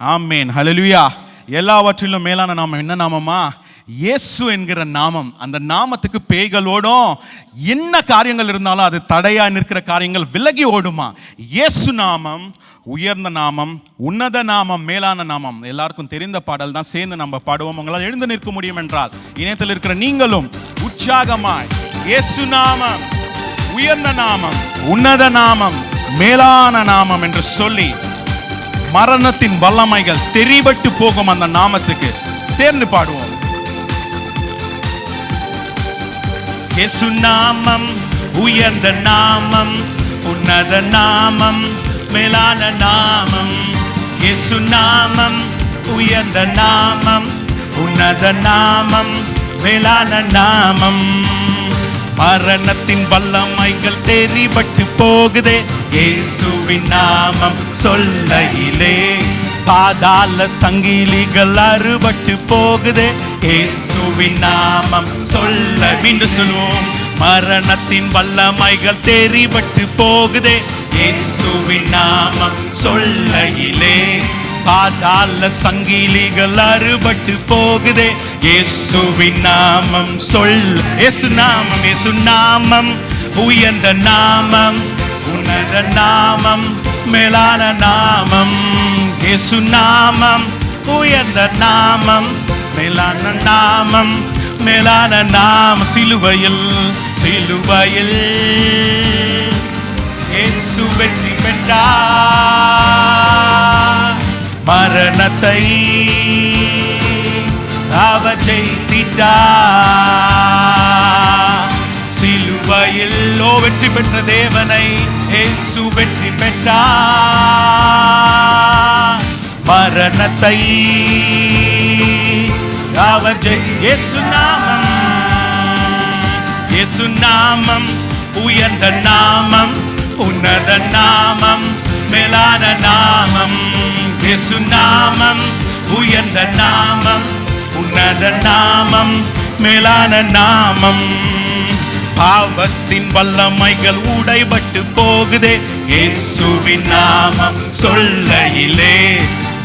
ஆமென், ஹல்லேலூயா. எல்லாவற்றிலும் மேலான நாமம் என்ன நாமமா? இயேசு என்கிற நாமம். அந்த நாமத்துக்கு பேய்களோடும் என்ன காரியங்கள் இருந்தாலும் அது தடையா நிற்கிற காரியங்கள் விலகி ஓடுமா. இயேசு நாமம் உயர்ந்த நாமம், உன்னத நாமம், மேலான நாமம். எல்லாருக்கும் தெரிந்த பாடல் தான், சேர்ந்து நம்ம பாடுவோம். உங்களால் எழுந்து நிற்க முடியும் என்றால் இணையத்தில் இருக்கிற நீங்களும் உற்சாகமாய் இயேசு நாமம் உயர்ந்த நாமம், உன்னத நாமம், மேலான நாமம் என்று சொல்லி மரணத்தின் வல்லமைகள் தெரிபட்டு போகும் அந்த நாமத்துக்கு சேர்ந்து பாடுவோம். இயேசு நாமம் உயர்ந்த நாமம், உன்னத நாமம், மேலான நாமம். இயேசு நாமம் உயர்ந்த நாமம், உன்னத நாமம், மேலான நாமம். மரணத்தின் வல்லமைகள் தெரிபட்டு போகுதே இயேசுவின் நாமம் சொல்லையிலே. பாதாள சங்கிலிகள் அறுபட்டு போகுதே இயேசுவின் நாமம் சொல்ல. மீண்டும் சொல்லுவோம். மரணத்தின் வல்லமைகள் தெரிபட்டு போகுதே இயேசுவின் நாமம் சொல்லையிலே. பாதாள சங்கிலிகள் அறுபட்டு போகுதே இயேசுவின் நாமம் சொல்ல. இயேசு நாமம், இயேசு நாமம் உயர்ந்த நாமம், உன்னத நாமம், மேலான நாமம். இயேசு நாமம் உயர்ந்த நாமம், மேலான நாமம், மேலான நாமம். சிலுவையில் சிலுவையில் இயேசு வெற்றி பெற்றார். மரணத்தை அவர் ஜெயித்தார். சிலுவையில் வெற்றி பெற்ற தேவனை இயேசு வெற்றி பெற்றார். மரணத்தை அவர் இயேசு நாமம், இயேசு நாமம் உயர்ந்த நாமம், உன்னத நாமம், மேலான நாமம். இயேசு நாமம் உயர்ந்த நாமம், உன்னத நாமம், மேலான நாமம். பாவத்தின் வல்லமைகள் உடைபட்டு போகுதே இயேசுவின் நாமம் சொல்லையிலே.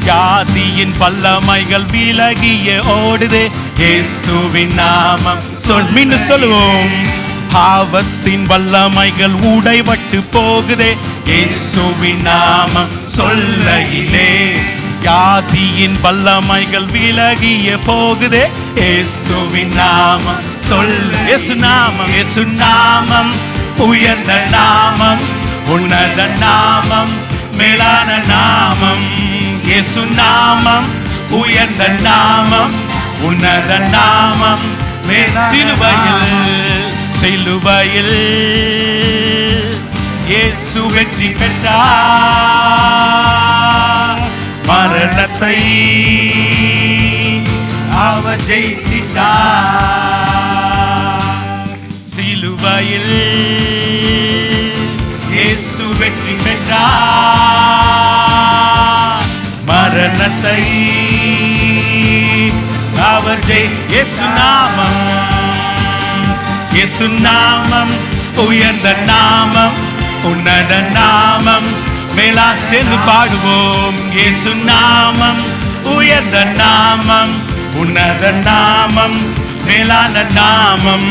வியாதியின் வல்லமைகள் விலகிய ஓடுதே இயேசுவின் நாமம் சொல். மீண்டும் சொல்லுவோம். பாவத்தின் வல்லமைகள் உடைபட்டு போகுதே இயேசுவின் நாமம் சொல்லையிலே. வியாதியின் வல்லமைகள் விலகிய போகுதே இயேசுவின் நாமம் சொல்ல. இயேசு நாமம், இயேசு நாமம் உயர்ந்த நாமம், உன்னத நாமம், மேலான நாமம். இயேசு நாமம் உயர்ந்த நாமம், உன்னத நாமம், சிலுவையில் சிலுவையில் இயேசு வெற்றி பெற்றார். மரணத்தை அவர் ஜெயித்தார். சிலுவையில் இயேசு வெற்றி பெற்றார். மரணத்தை அவர் இயேசு நாமம், இயேசு நாமம் உயர்ந்த நாமம், உன்னத நாமம், மேலா. சேர்ந்து பாடுவோம். இயேசு நாமம் உயர்ந்த நாமம், உன்னத நாமம், மேலான நாமம்.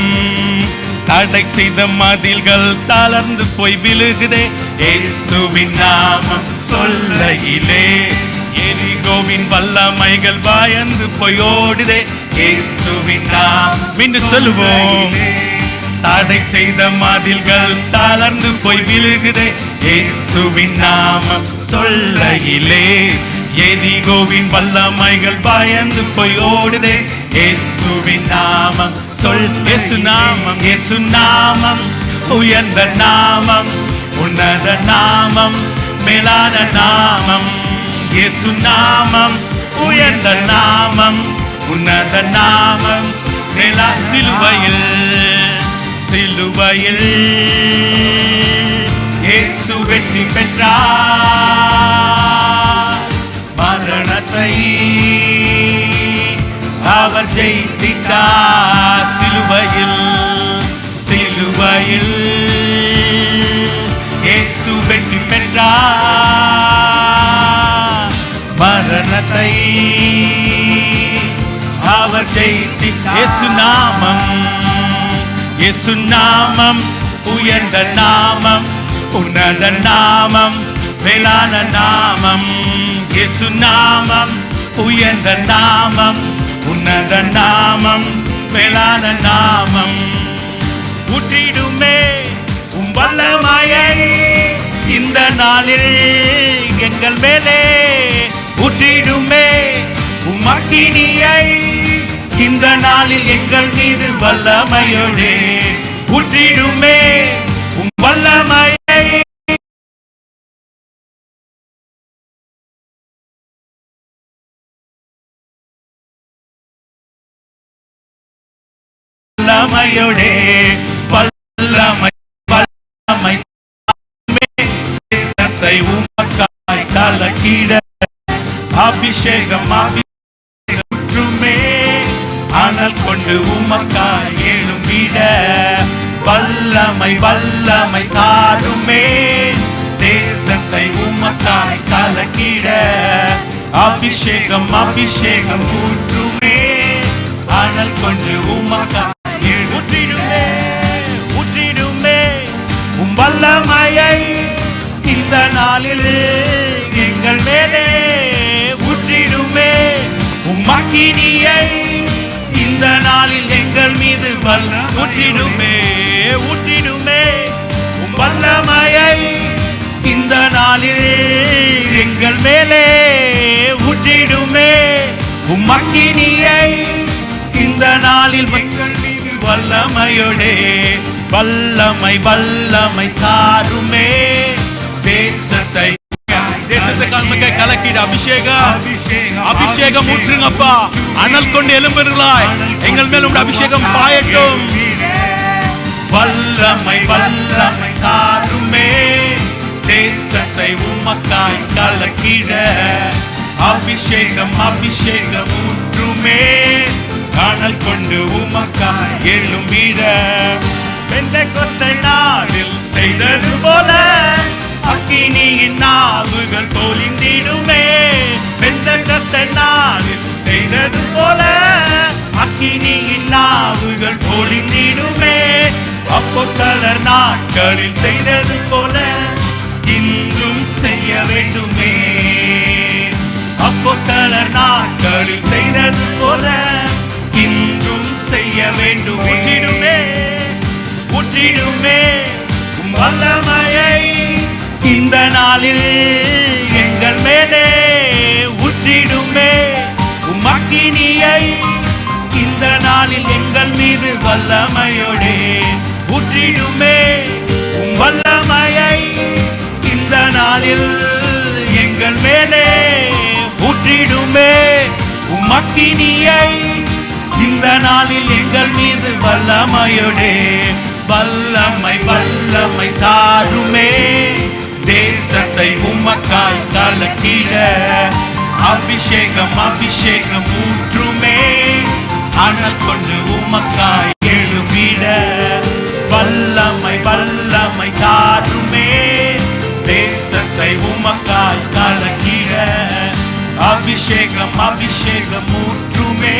தடை செய்த மதில்கள் தளர்ந்து போய் விழுகுதே இயேசுவின் நாமம் சொல்லையிலே. எரிகோவின் வல்லமைகள் பயந்து போய் ஓடுதே இயேசுவின் நாமம். மீண்டும் சொல்லுவோம். தடை செய்த மதில்கள் தளர்ந்து போய் விழுகுதே இயேசுவின் நாமம் சொல்லையிலே. எரிகோவின் வல்லமைகள் பயந்து போய் ஓடுதே இயேசுவின் நாமம் சொல். இயேசு நாமம், இயேசு நாமம் உயர்ந்த நாமம், உன்னத நாமம், மேலான நாமம். இயேசு நாமம் உயர்ந்த நாமம், உன்னத நாமம், மேலா. சிலுவையில் சிலுவையில் இயேசு வெற்றி பெற்றார். மரணத்தை அவர் ஜெயித்தார். சிலுவையில் சிலுவையில் இயேசு வெற்றி பெற்றார். மரணத்தை அவர் ஜெயித்தார். இயேசு நாமம், இயேசு நாமம் உயர்ந்த நாமம், உன்னத நாமம், மேலான நாமம். இயேசு நாமம் உயர்ந்த நாமம், உன்னத நாமம், மேலான நாமம். ஊற்றிடுமே உம் வல்லமையை இந்த நாளில் எங்கள் மேலே, ஊற்றிடுமே உம் அக்கினியை இந்த நாளில் எங்கள் மீது வல்லமையோடே. ஊற்றிடுமே உம் வல்லமையை வல்லமையோடே. வல்லமை வல்லமை தேசத்தை உமக்காய் கலக்கிட அபிஷேகம் அபிஷேகமே அனல் கொண்டு உமக்காய் எழும்பிட. வல்லமை வல்லமை தாருமே தேசத்தை உமக்காய் கலக்கிட. அபிஷேகம் அபிஷேகம் ஊற்றுமே அனல் கொண்டு உமக்காய் ஊற்றிடுமே. ஊற்றிடுமே உம் வல்லமையை இந்த நாளில் எங்கள் மேலே. ஊற்றிடுமே உம் அக்கினியை இந்த நாளில் எங்கள் மீது ஊற்றிடுமே. ஊற்றிடுமே உம் வல்லமையை இந்த நாளில் எங்கள் மேலே. ஊற்றிடுமே உம் அக்கினியை இந்த நாளில் எங்கள் மீது வல்லமையோடே. வல்லமை வல்லமை தாருமே தேசத்தை கலக்கிட. அபிஷேகம் அபிஷேகம் ஊற்றுங்கப்பா. அனல் கொண்டு எழும்புகிறாய் எங்கள் மேல் உடைய அபிஷேகம் பாயட்டும். வல்லமை வல்லமை தாருமே தேசத்தை உமக்காய் கலக்கிட. அபிஷேகம் அபிஷேகம் ஊற்றுமே அனல் கொண்டு உமக்காய் எழும்பிட. பெந்தெகோஸ்தே நாளில் செய்தது போல அக்கினியின் நாவுகள் பொழிந்திடுமே. பெந்தெகோஸ்தே நாளில் செய்தது போல அக்கினியின் நாவுகள் பொழிந்திடுமே. அப்போஸ்தலர் நாட்களில் செய்தது போல இன்றும் செய்ய வேண்டுமே. அப்போஸ்தலர் நாட்களில் செய்தது போல இன்றும் செய்ய வேண்டும். ஊற்றிடுமே ஊற்றிடுமே உம் வல்லமையை இந்த நாளில் எங்கள் மேலே. ஊற்றிடுமே உம் அக்கினியை இந்த நாளில் எங்கள் மீது வல்லமையோடே. ஊற்றிடுமே உம் வல்லமையை இந்த நாளில் எங்கள் மேலே. ஊற்றிடுமே உம் அக்கினியை இந்த நாளில் எங்கள் மீது வல்லமையோடே. வல்லமை வல்லமை தாருமே தேசத்தை உமக்காய் கலக்கிட. அபிஷேகம் அபிஷேகம் ஊற்றுமே அனல் கொண்டு உமக்காய் எழும்பிட. வல்லமை வல்லமை தாருமே தேசத்தை உமக்காய் கலக்கிட. அபிஷேகம் அபிஷேகம் ஊற்றுமே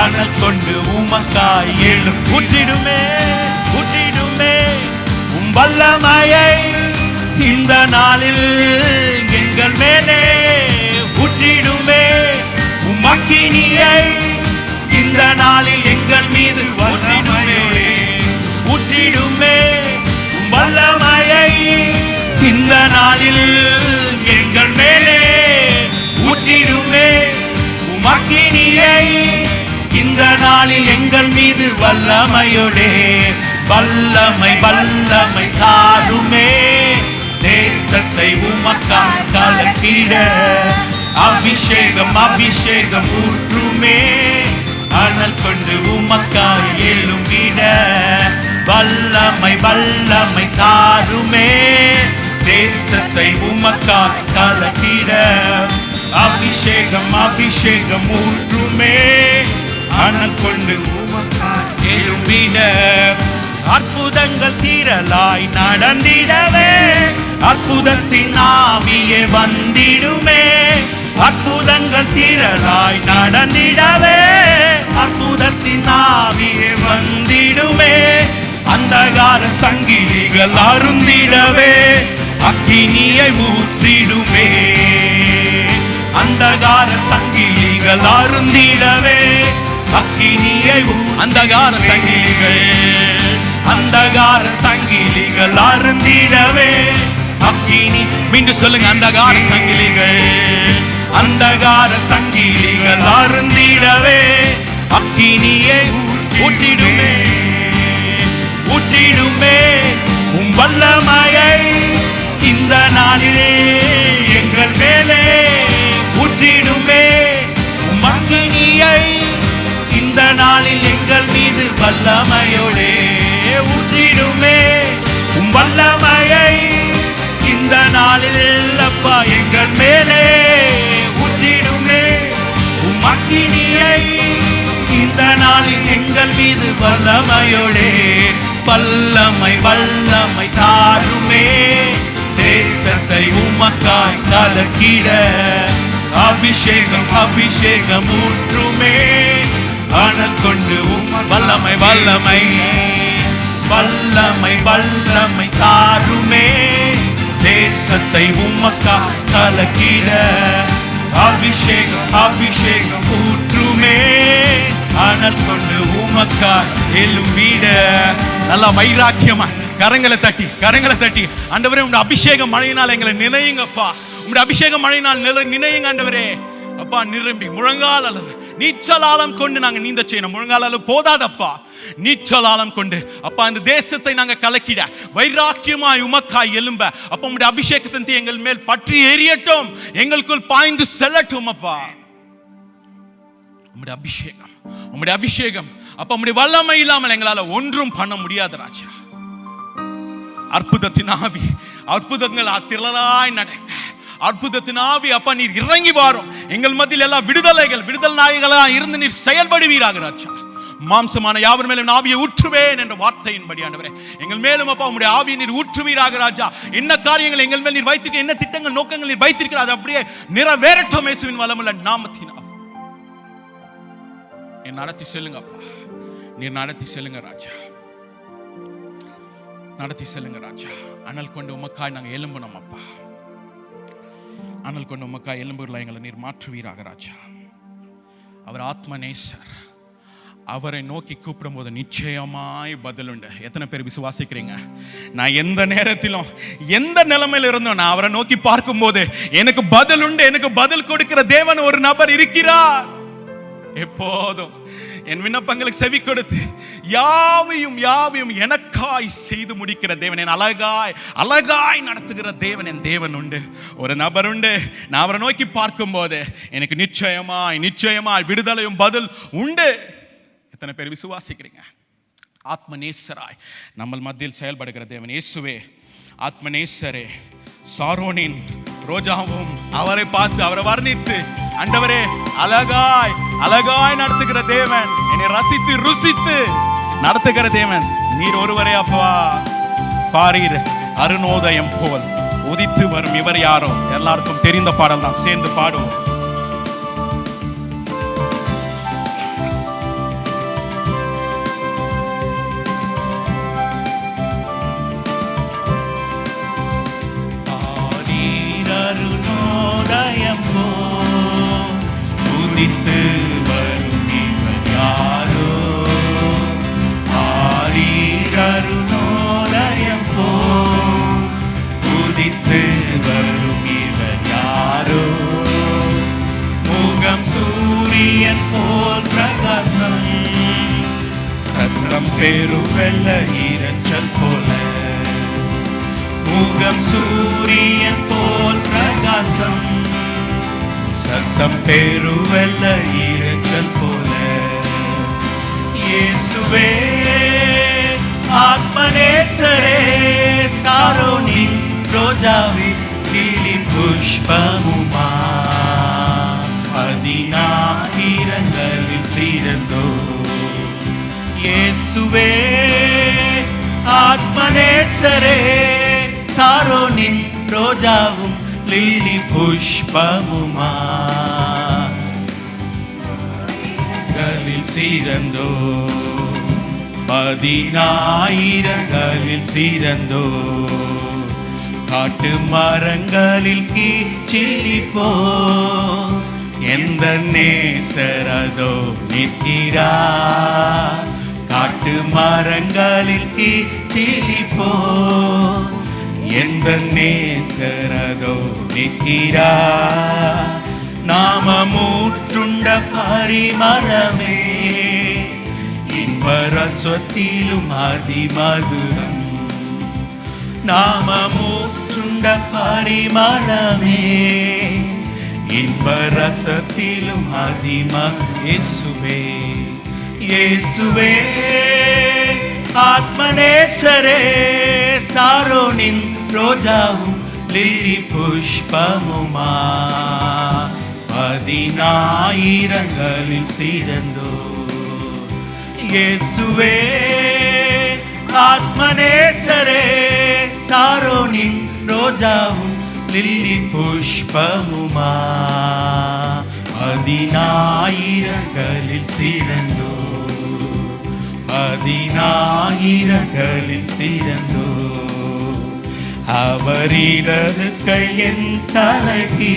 அனல் கொண்டு உமக்காய் எழும். ஊற்றிடுமே ஊற்றிடுமே உம் வல்லமையை இந்த நாளில் எங்கள் மேலே. ஊற்றிடுமே உம் அக்கினியை இந்த நாளில் எங்கள் மீது ஊற்றிடுமே. ஊற்றிடுமே உம் வல்லமையை இந்த நாளில் எங்கள் மேலே. ஊற்றிடுமே உம் அக்கினியை இந்த நாளில் எங்கள் மீது வல்லமையோடே. வல்லமை வல்லமை தாருமே தேசத்தை உமக்காய் கலக்கிட. அபிஷேகம் அபிஷேகம் ஊற்றுமே அனல் கொண்டு உமக்காய் எழும்பிட. வல்லமை வல்லமை தாருமே தேசத்தை உமக்காய் கலக்கிட. அபிஷேகம் அபிஷேகம் ஊற்றுமே அனல் கொண்டு உமக்காய் எழும்பிட. அற்புதங்கள் திரளாய் நடந்திடவே அற்புதத்தின் ஆவியே வந்திடுமே. அற்புதங்கள் திரளாய் நடந்திடவே அற்புதத்தின் ஆவியே வந்திடுமே. அந்தகார சங்கிலிகள் அருந்திடவே அக்கினியை ஊற்றிடுமே. அந்தகார சங்கிலிகள் அருந்திடவே அக்கினியை அந்தகார சங்கிலிகள் அருந்திடவே அக்கினி. மீண்டும் சொல்லுங்க, அந்தகார சங்கிலிகள் அருந்திடவே அக்கினியை ஊற்றிடுமே. உம் வல்லமையை இந்த நாளிலே எங்கள் மேலே ஊற்றிடுமே. உம் அக்கினியை இந்த நாளில் எங்கள் மீது வல்லமையோடே ஊற்றிடுமே. உம் வல்லமையை இந்த நாளில் அப்பா எங்கள் மேலே ஊற்றிடுமே. உம் அக்கினியை இந்த நாளில் எங்கள் மீது வல்லமையோடே வல்லமை தாருமே. தேசத்தை உமக்காய் கலக்கிட அபிஷேகம் ஊற்றுமே. அனல் கொண்டு வல்லமை தாருமே. தேசத்தை உமக்காய் கலக்கிட அபிஷேகம் ஊற்றுமே. அனல் கொண்டு உமக்காய் எழும்பிட. நல்லா வைராக்கியமா கரங்களை தட்டி ஆண்டவரே உம்முடைய அபிஷேகம் மழையினால் எங்களை நினையுங்கப்பா. உம்முடைய அபிஷேகம் மழையினால் நினையுங்க ஆண்டவரே. அப்பா நிரம்பி முழங்கால் அளவு நீச்சல் ஆழம் கொண்டு நாங்க நீந்த செய்யணும். முழங்கால் அளவு போதாதப்பா, நீச்சல் ஆழம் கொண்டு அப்பா இந்த தேசத்தை நாங்க கலக்கிட வைராக்கியமாய் உமக்காய் எழும்ப அப்பா உம்முடைய அபிஷேகத்தின் தீ எங்கள் மேல் பற்றி எரியட்டும், எங்களுக்குள் பாய்ந்து செல்லட்டும். அப்பா உம்முடைய அபிஷேகம் அப்ப உம்முடைய வல்லமை இல்லாமல் எங்களால ஒன்றும் பண்ண முடியாது ராஜா. அற்புதத்தின் ஆவி, அற்புதங்கள் திரளாய் நடக்க அற்புதத்தின் ஆவி அப்பா நீர் இறங்கி வாரும். எங்கள் மத்தியில் எல்லா விடுதலை நாயகங்களா இருந்து நீர் செயல்படுவீராக ராஜா. மாம்சமான யாவர் மேலும் ஆவியை ஊற்றுவேன் என்ற வார்த்தையின்படி ஆண்டவரே எங்கள் மேலும் அப்பா உம்முடைய ஆவியை நீர் ஊற்றுவீராக ராஜா. என்ன காரியங்கள் எங்கள் மேல் நீர் வைத்திருக்க, என்ன திட்டங்கள் நோக்கங்கள் நீர் வைத்திருக்கிறார், அது அப்படியே நிறைவேறட்டும் இயேசுவின் வல்லமையுள்ள நாமத்தினால். நடத்தி செல்லுங்க அப்பா, நீர் நடத்தி செல்லுங்க ராஜா, நடத்தி செல்லுங்க ராஜா. அனல் கொண்டு உமக்காய் நாங்கள் எலும்புனோம் அப்பா, அனல் கொண்டு உமக்காய் எலும்புகளை எங்களை நீர் மாற்றுவீராக ராஜா. அவர் ஆத்ம நேசர், அவரை நோக்கி கூப்பிடும் போது நிச்சயமாய் பதில் உண்டு. எத்தனை பேர் விசுவாசிக்கிறீங்க? நான் எந்த நேரத்திலும் எந்த நிலைமையில இருந்தோம் நான் அவரை நோக்கி பார்க்கும் போது எனக்கு பதில் உண்டு. எனக்கு பதில் கொடுக்கிற தேவன் ஒரு நபர் இருக்கிறார். எப்போதும் என் விண்ணப்பங்களுக்கு செவி கொடுத்து யாவையும் எனக்காய் செய்து முடிக்கிற தேவன், என் அழகாய் நடத்துகிற தேவன், என் தேவன் உண்டு. ஒரு நபர் உண்டு. நான் அவரை நோக்கி பார்க்கும் போது எனக்கு நிச்சயமாய் விடுதலையும் பதில் உண்டு. எத்தனை பேர் விசுவாசிக்கிறீங்க? ஆத்மநேசராய் நம்ம மத்தியில் செயல்படுகிற தேவன் இயேசுவே, ஆத்மநேசரே, சாரோனின் ரோஜாவும் அவரை பார்த்து அவரை வர்ணித்து ஆண்டவரே அழகாய் நடத்துகிற தேவன், என்னை ரசித்து ருசித்து நடத்துகிற தேவன் நீர் ஒருவரே அப்பா. பாரீர் அருணோதயம் போல் உதித்து வரும் இவர் யாரோ? எல்லாருக்கும் தெரிந்த பாடல் தான், சேர்ந்து பாடுவோம். பெருவெள்ள இரைச்சல் போல முகம் சூரியன் போல் பிரகாசம், சத்தம் பெருவெள்ள இரைச்சல் போல. இயேசுவே ஆத்மநேசரே, சாரோனின் ரோஜாவே, கிளி புஷ்பமுமா, 10,000 சிறந்தோ. இயேசுவே ஆத்மநேசரே, சாரோனின் ரோஜாவும் லில்லி புஷ்பமுமா சிறந்தோ 10,000களில் சிறந்தோ காட்டு மரங்களில் கீச்சிலிப்போ எந்த நேசரதோ நிற்கிறா காட்டு மரங்களில் கீச்சிலிப்போ எந்த நேசரதோ நிற்கிறா நாமமூற்றுண்ட பரிமளமே இன்பரசத்திலும் அதிமதுரம் நாமமூற்றுண்ட பரிமளமே இன்பரசத்திலும் இயேசுவே இயேசுவே ஆத்மநேசரே சாரோனின் ரோஜாவும் லில்லி புஷ்பமுமா 10,000களில் சிறந்தோ இயேசுவே ஆத்மநேசரே சாரோனின் ரோஜாவும் லில்லி புஷ்பமுமா 10,000களில் சிறந்தோ 10,000களில் சிறந்தோ அவரிடது கையின் தலைக்கு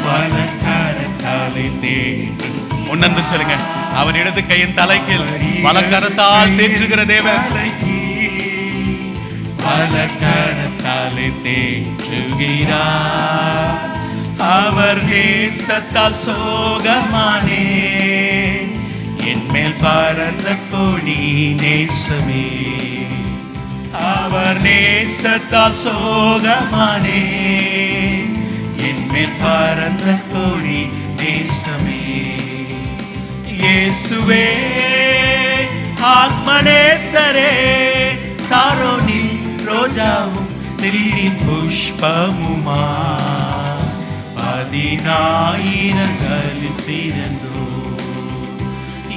வலக்கரத்தாலே தேற்று முன்னந்து சொல்லுங்க அவர் இடது கையின் தலைக்கில் வலக்கரத்தால் தேற்றுகிற தேவன் வலக்கரத்தாலே தேற்றுகிறார் அவர் நேசத்தால் சோகமானே என் மேல் பறந்த கொடி நேசமே அவர் நேசத்தால் சோகமானே என் மேல் பறந்த கொடி நேசமே இயேசுவே ஆத்மநேசரே சாரோனின் ரோஜாவும் லில்லி புஷ்பமுமா 10,000களில் சிறந்தோ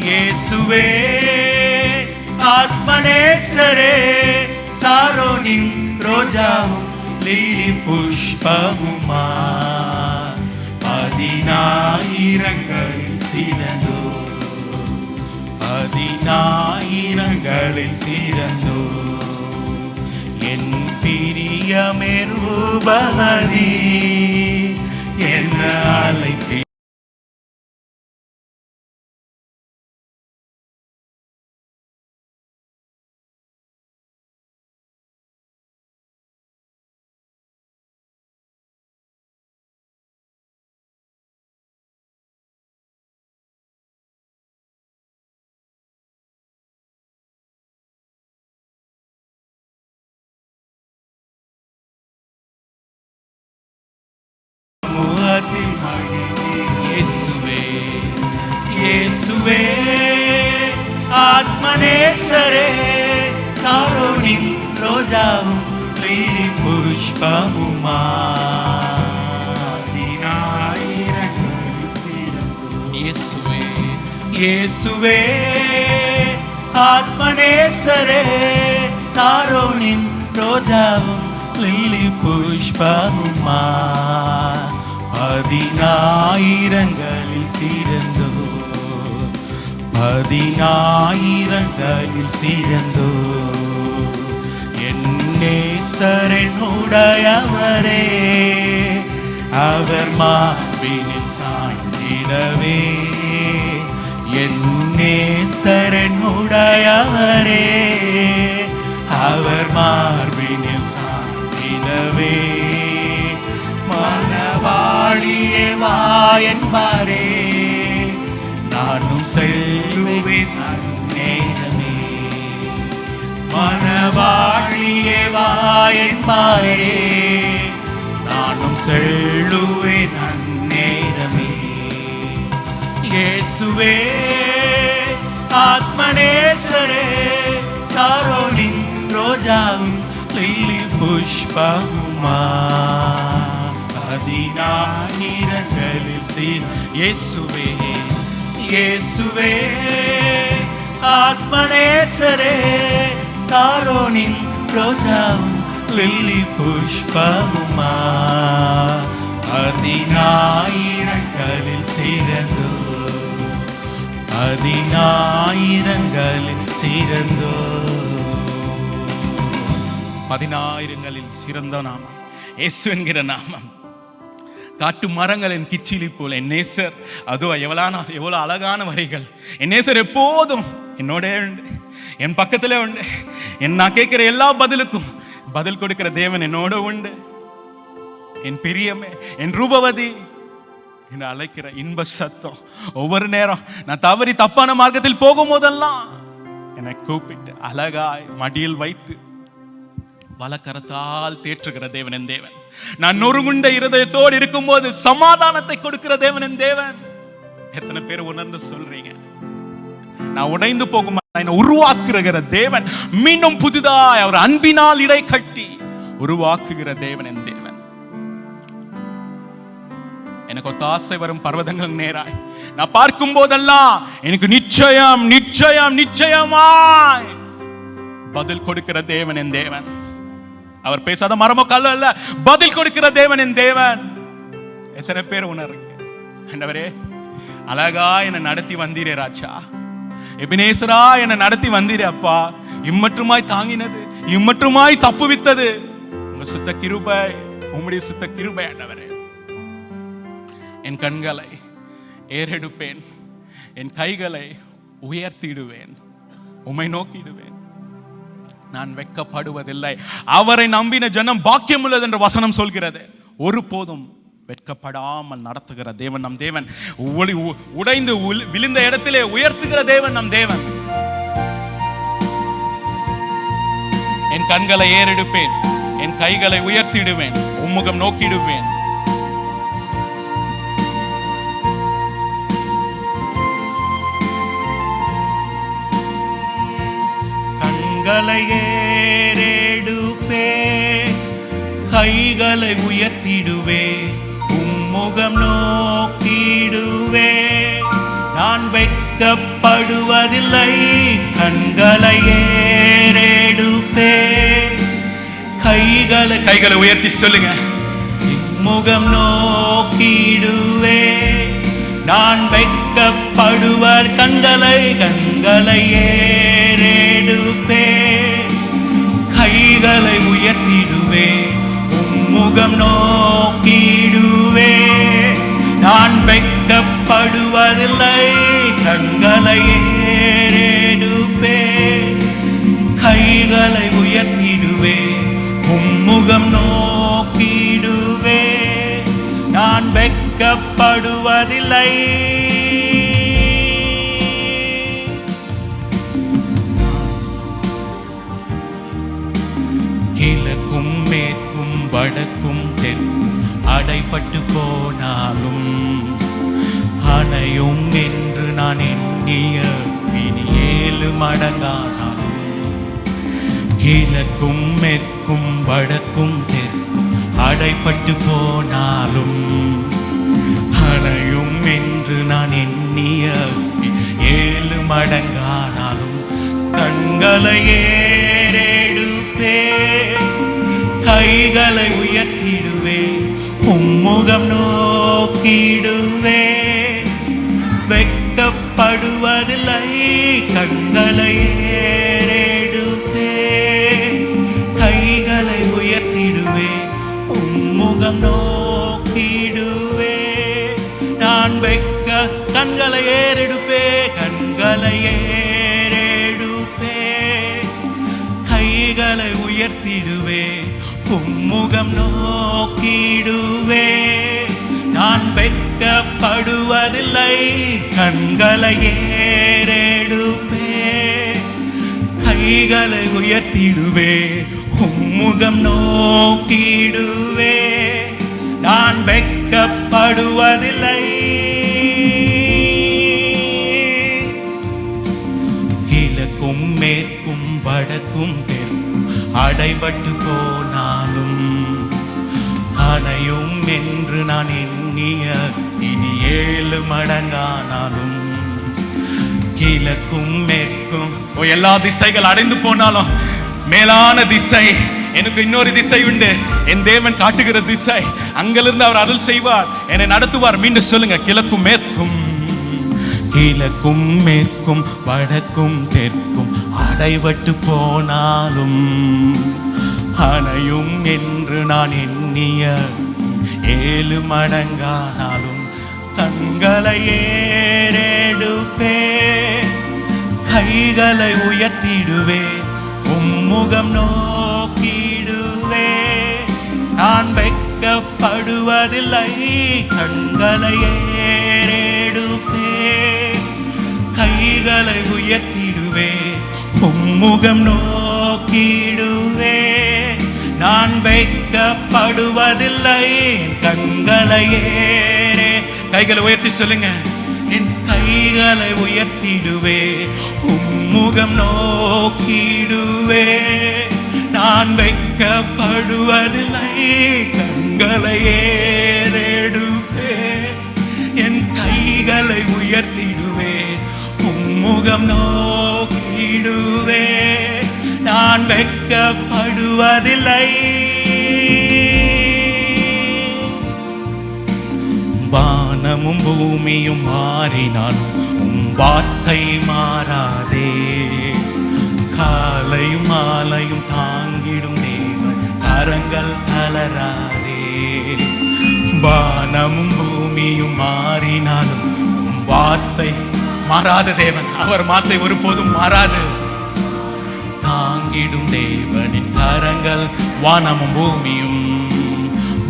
இயேசுவே ஆத்மநேசரே சாரோனின் ரோஜாவும் லில்லி புஷ்பமுமா 10,000களில் சிறந்தோ 10,000களில் சிறந்தோ என் பிரியமே ரூபவதி என்ன அழைத்தே இயேசுவே இயேசுவே ஆத்மநேசரே சாரோனின் ரோஜாவும் லில்லி புஷ்பமுமா 10,000களில் சிறந்தோ இயேசுவே இயேசுவே ஆத்மநேசரே சாரோனின் ரோஜாவும் லில்லி புஷ்பமுமா 10,000களில் சிறந்தோ 10,000களில் சிறந்தோ என் நேசரனுடையவரே அவர் மார்பினில் சாய்ந்திடவே என் நேசரனுடையவரே அவர் மார்பினில் சாய்ந்திடவே மனவாழியே வா என்பாரே நானும் செல்லுவேன் அந்நேரமே மனவாழியே வா என்பாரே நானும் செல்லுவேன் அந்நேரமே இயேசுவே ஆத்மநேசரே சாரோனின் ரோஜாவும் லில்லி புஷ்பமுமா 10,000களில் இயேசுவே இயேசுவே ஆத்மநேசரே சாரோனின் ரோஜாவும் லில்லி புஷ்பமுமா நாமமா அதினாயிரங்களில் சிறந்தோ, அதினாயிரங்களில் சிறந்தோ. 10,000ங்களில் சிறந்த நாமம் இயேசு என்கிற நாமம். காட்டு மரங்களின் கிச்சிலி போல என் நேசர், அதோ எவ்வளோ அழகான வரிகள். என் நேசர் எப்போதும் என்னோட உண்டு, என் பக்கத்திலே உண்டு. நான் கேட்கிற எல்லா பதிலுக்கும் பதில் கொடுக்கிற தேவன் என்னோட உண்டு. என் பிரியமே, என் ரூபவதி, என்னை அழைக்கிற இன்ப சத்தம். ஒவ்வொரு நேரம் நான் தவறி தப்பான மார்க்கத்தில் போகும்போதெல்லாம் என்னை கூப்பிட்டு அழகாய் மடியில் வைத்து வலக்கரத்தால் தேற்றுகிற தேவன் என் தேவன். நான் நொறுங்குண்ட இருதயத்தோடு இருக்கும்போது சமாதானத்தை கொடுக்கிற தேவன் என் தேவன். எத்தனை பேர் உணர்ந்து சொல்றீங்க? நான் உடைந்து போகும் என்னை உருவாக்குகிற தேவன், மீண்டும் புதிதாய் அவர் அன்பினால் இடை கட்டி உருவாக்குகிற தேவன் என் தேவன். எனக்கு ஒத்தாசை வரும் பர்வதங்கள் நேராய் நான் பார்க்கும் போதெல்லாம் எனக்கு நிச்சயம் நிச்சயம் நிச்சயமாய் பதில் கொடுக்கிற தேவன் என் தேவன். அவர் பேசாத மரமோ கல்ல அல்ல, பதில் கொடுக்கிற தேவன் என் தேவன். எத்தனை பேர் உணர்றீங்க? ஆண்டவரே, அழகா என்னை நடத்தி வந்தீரே ராஜா, எபினேசரா என்னை நடத்தி வந்தீரே அப்பா. இம்மற்றுமாய் தாங்கினது, இம்மற்றுமாய் தப்புவித்தது உங்க சுத்த கிருபை, உம்முடைய சுத்த கிருபை ஆண்டவரே. என் கண்களை ஏறெடுப்பேன், என் கைகளை உயர்த்திடுவேன், உம்மை நோக்கிடுவேன். நான் வெட்கப்படுவதில்லை. அவரை நம்பின ஜனம் பாக்கியம் உள்ளது என்று வசனம் சொல்கிறது. ஒருபோதும் வெட்கப்படாமல் நடத்துகிற தேவன் நம் தேவன். உடைந்து விழுந்த இடத்திலே உயர்த்துகிற தேவன் நம் தேவன். என் கண்களை ஏறெடுப்பேன், என் கைகளை உயர்த்திடுவேன், உம்முகம் நோக்கிடுவேன். கண்களை ஏறெடுப்பே, கைகளை உயர்த்திடுவே, உம்முகம் நோக்கிடுவே. நான் வெட்கப்படுவதில்லை. கண்களை ஏறெடுப்பே, கைகளை உயர்த்தி சொல்லுங்க. முகம் நோக்கிடுவே, நான் வெட்கப்படுவர். கண்களை ஏறெடுப்பே, கைகளை உயர்த்திடுவே, உம்முகம் நோக்கிடுவே. நான் வெட்கப்படுவதில்லை. கண்களை ஏறெடுப்பே, கைகளை உயர்த்திடுவே, உம்முகம் நோக்கிடுவே. நான் வெட்கப்படுவதில்லை. கிழக்கும் மேற்கும் வடக்கும் தெற்கும் அடைபட்டு போனாலும் அணையும் என்று நான் எண்ணிய இனி 7 மடங்கானாலும். கிழக்கும் மேற்கும் வடக்கும் தெற்கும் அடைபட்டு போனாலும் அணையும் என்று நான் எண்ணிய 7 மடங்கானாலும். கண்களை ஏறெடுப்பே, கைகளை உயர்த்திடுவே, உம்முகம் நோக்கிடுவே. வெட்கப்படுவதில்லை. கண்களை ஏறெடுப்பே, கைகளை உயர்த்திடுவே, உம்முகம் நோக்கிடுவே. நான் கண்களை ஏறெடுப்பே, கண்களை ஏறெடுப்பே, கைகளை உயர்த்திடுவே, உம்முகம் நோக்கிடுவே. நான் வெட்கப்படுவதில்லை. கண்களை ஏறெடுப்பே, கைகளை உயர்த்திடுவே, உம்முகம் நோக்கிடுவே. நான் வெட்கப்படுவதில்லை. கிழக்கும் மேற்கும் வடக்கும் தெற்கும் அடைபட்டு போனாலும் அணையும் என்று நான் எண்ணிய இனி 7 மடங்கானாலும். கிழக்கும் மேற்கும் எல்லா திசைகள் அடைந்து போனாலும் மேலான திசை எனக்கு இன்னொரு திசை உண்டு, என் தேவன் காட்டுகிற திசை, அங்கிருந்து அவர் அருள் செய்வார், என்னை நடத்துவார். மீண்டும் சொல்லுங்க, கிழக்கும் மேற்கும், கிழக்கும் மேற்கும் வடக்கும் தெற்கும் அடைபட்டு போனாலும் அணையும் என்று நான் எண்ணிய 7 மடங்கானாலும் கண்களை ஏறெடுப்பே, கைகளை உயர்த்திடுவே, உம்முகம் நோக்கிடுவே. நான் வெட்கப்படுவதில்லை, கண்களை ஏறெடுப்பே, கைகளை உயர்த்திடுவே, உம்முகம் நோக்கிடுவே. நான் வெட்கப்படுவதில்லை, கண்களை ஏறே. கைகளை உயர்த்தி சொல்லுங்க, என் கைகளை உயர்த்திடுவே, உம்முகம் நோக்கிடுவே. நான் வெட்கப்படுவதில்லை, கண்களை ஏறெடுப்பே, என் கைகளை உயர்த்திடுவே, உம்முகம் நோக்கிடுவே. நான் வெட்கப்படுவதில்லை. வானமும் பூமியும் மாறினாலும் உம் வார்த்தை மாறாதே, காலையும் மாலையும் தாங்கிடும் தேவன் கரங்கள் தளராதே. வானமும் பூமியும் மாறினாலும் உம் வார்த்தை மாறாத தேவன், அவர் வார்த்தை ஒருபோதும் மாறாது. தாங்கிடும் தேவனின் கரங்கள், வானமும் பூமியும்,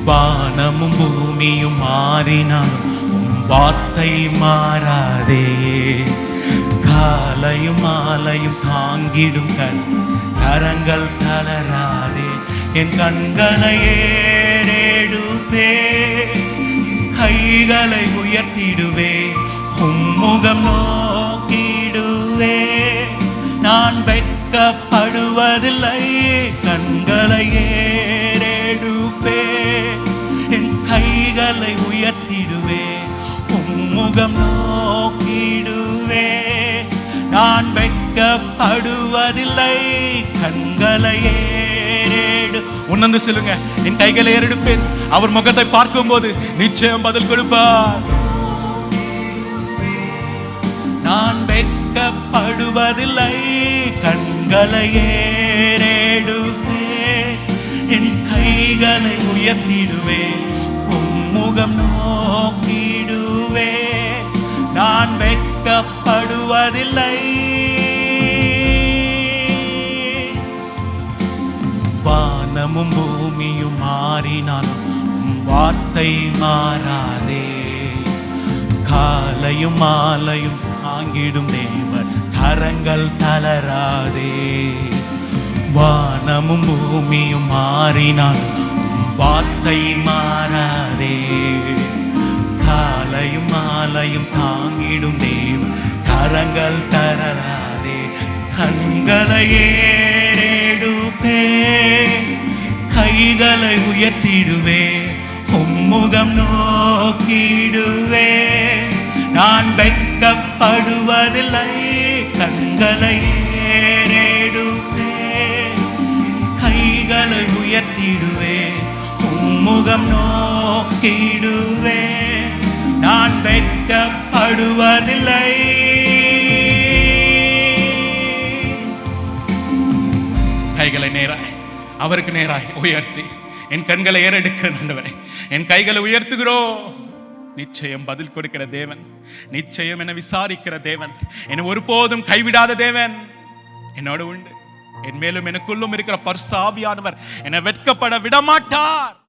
வானமும் பூமியும் மாறினாலும் உம் வார்த்தை மாறாதே, காலையும் மாலையும் தாங்கிடும் கரங்கள் தளராதே. என் கண்களை ஏறெடுப்பே, கைகளை உயர்த்திடுவே, உம்முகம் நோக்கிடுவே. நான் வெட்கப்படுவதில்லை, கண்களை ஏறெடுப்பே, என் கைகளை உயர்த்திடுவே, உம்முகம் நோக்கிடுவே. நான் வெட்கப்படுவதில்லை, கண்களை ஏறெடு. உணர்ந்து சொல்லுங்க, என் கைகளை ஏறெடுப்பேன், அவர் முகத்தை பார்க்கும்போது நிச்சயம் பதில் கொடுப்பார். நான் வெட்கப்படுவதில்லை, கண்களை ஏறெடுப்பே, என் கைகளை உயர்த்திடுவே, உம்முகம் நோக்கிடுவே. நான் வெட்கப்படுவதில்லை. வானமும் பூமியும் மாறினாலும் உம் வார்த்தை மாறாதே, காலையும் மாலையும் தாங்கிடும் தேவன் கரங்கள் தளராதே. வானமும் பூமியும் மாறினாலும் உம் வார்த்தை மாறாதே, காலையும் மாலையும் தாங்கிடும் தேவன் கரங்கள் தளராதே. கண்களை ஏறெடுப்பே, கைகளை உயர்த்திடுவே, உம்முகம் நோக்கிடுவே. நான் வெட்கப்படுவதில்லை, கண்களை ஏறெடுப்பே, கைகளை உயர்த்திடுவே, உம்முகம் நோக்கிடுவே. நான் வெட்கப்படுவதில்லை. கைகளை நேராய் அவருக்கு நேராய் உயர்த்தி, என் கண்களை ஏறெடுக்கிறேன் ஆண்டவரே, என் கைகளை உயர்த்துகிறோம். நிச்சயம் பதில் கொடுக்கிற தேவன், நிச்சயம் என்னை விசாரிக்கிற தேவன், என்னை ஒருபோதும் கைவிடாத தேவன் என்னோடு உண்டு. என் மேலும் எனக்குள்ளும் இருக்கிற பரிசுத்த ஆவியானவர் என்னை வெட்கப்பட விடமாட்டார்.